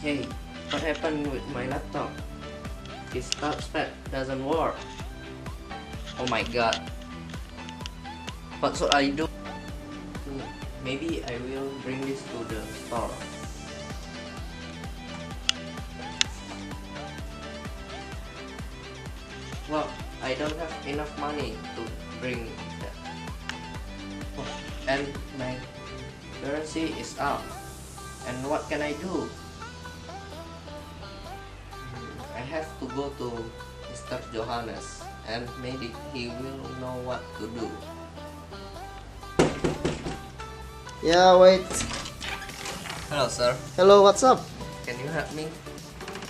Hey, what happened with my laptop? This touchpad doesn't work. Oh my god. What should I do? Maybe I will bring this to the store. Well, I don't have enough money to bring that. Oh, and my currency is up. And what can I do? I have to go to Mr. Johannes, and maybe he will know what to do. Yeah, wait. Hello, sir. Hello, what's up? Can you help me?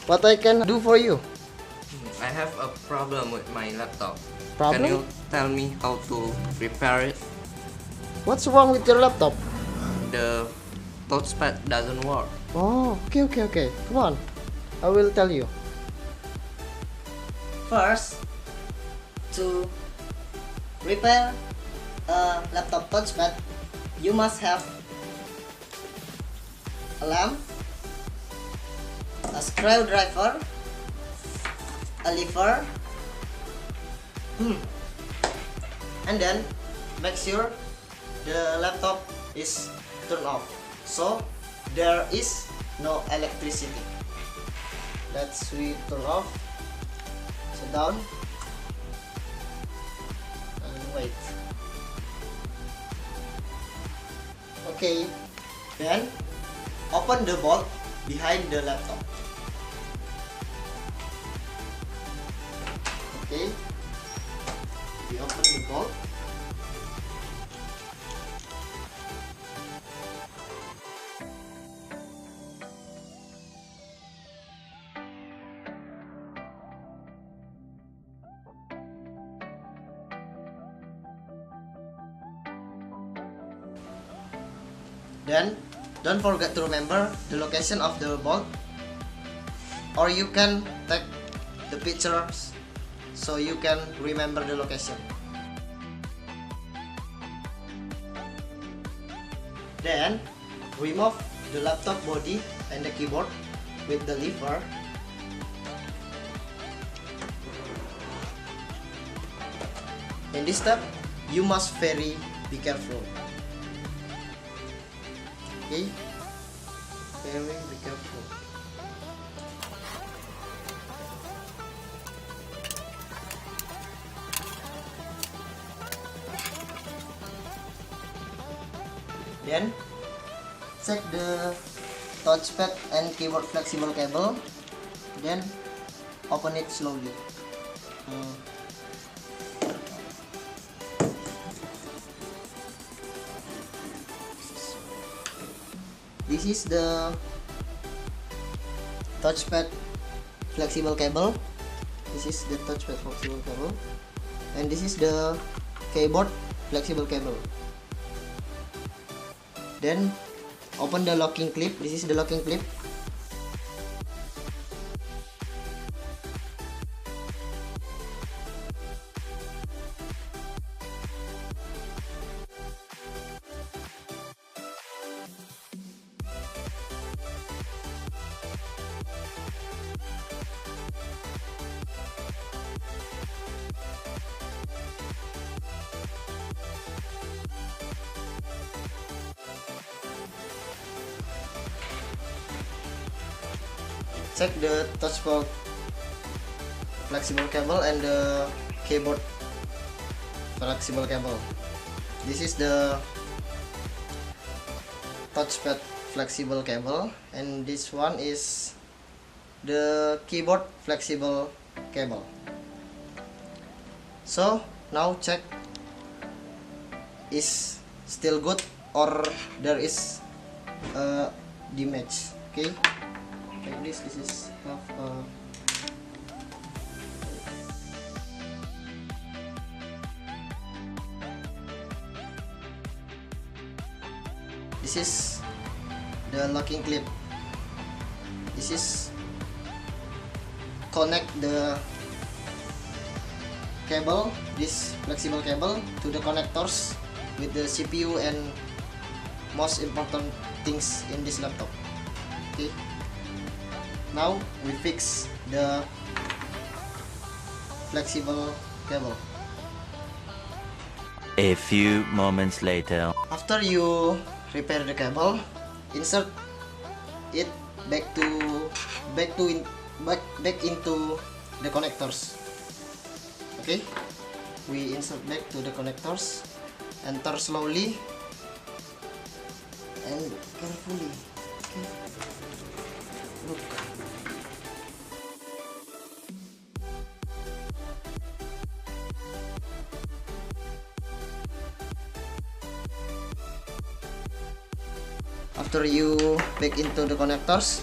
What I can do for you? I have a problem with my laptop. Problem? Can you tell me how to repair it? What's wrong with your laptop? The touchpad doesn't work. Oh, okay. Come on. I will tell you. First, to repair a laptop touchpad, you must have a lamp, a screwdriver, a lever, and then make sure the laptop is turned off, so there is no electricity. Let's turn off. Sit down. And wait. Okay. Then open the bolt behind the laptop. Okay. We open the bolt. Then don't forget to remember the location of the bolt, or you can take the pictures so you can remember the location. Then remove the laptop body and the keyboard with the lever. In this step, you must be careful. Okay, very be careful. Then check the touchpad and keyboard flexible cable. Then open it slowly. This is the touchpad flexible cable. This is the touchpad flexible cable, and this is the keyboard flexible cable. Then open the locking clip. This is the locking clip. Check the touchpad flexible cable and the keyboard flexible cable. This is the touchpad flexible cable, and this one is the keyboard flexible cable. So now check is still good or there is damage. Okay, like this is have this is the locking clip. This is connect the cable, this flexible cable, to the connectors with the CPU and most important things in this laptop. Okay, Now we fix the flexible cable. A few moments later. After you repair the cable, insert it back into the connectors. Okay, we insert back to the connectors. Enter slowly and carefully. Okay. Look. After you back into the connectors,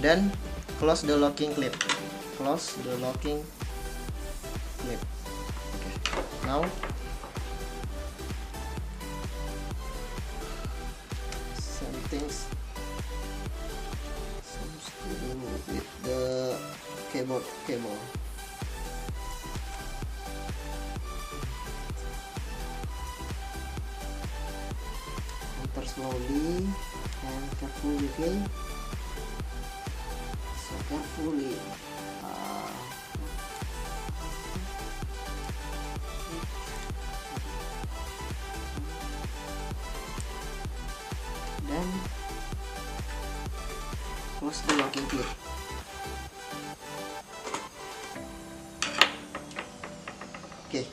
then close the locking clip. Close the locking clip. Okay. Now some things seems to do with the cable. Enter slowly and carefully, okay? So carefully. Then close the locking clip. Okay.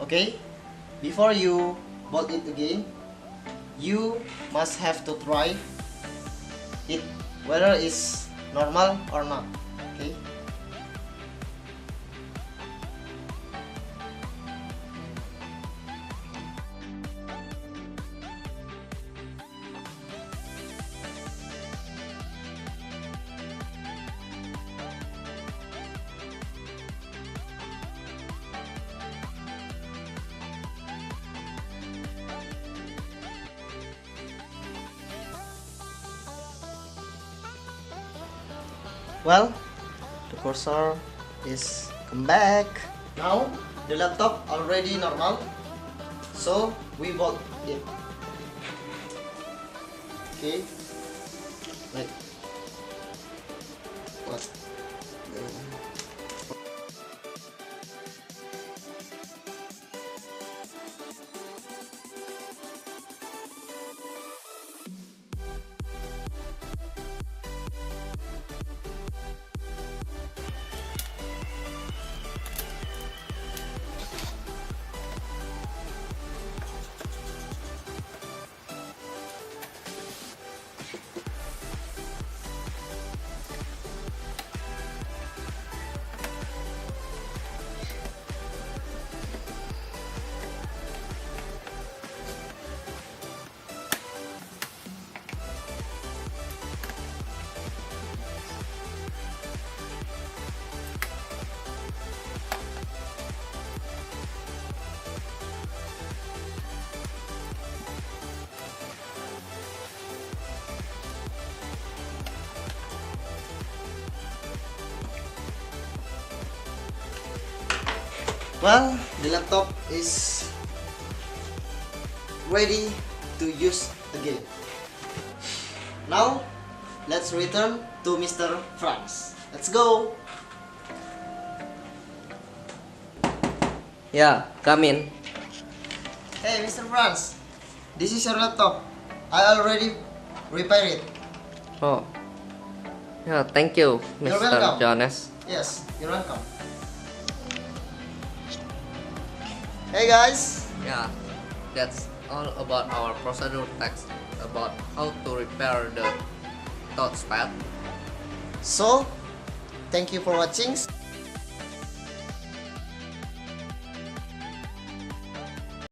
Okay, before you bolt it again, you must have to try it whether it's normal or not. Okay. Well, the cursor is come back. Now the laptop already normal, so we bolt it. Okay, like what? Well, the laptop is ready to use again. Now, let's return to Mr. Franz. Let's go! Yeah, come in. Hey, Mr. Franz, this is your laptop. I already repaired it. Oh. Yeah, thank you, You're Mr. welcome. Jonas. Yes, you're welcome. Hey guys! Yeah, that's all about our procedure text about how to repair the touchpad. So, thank you for watching.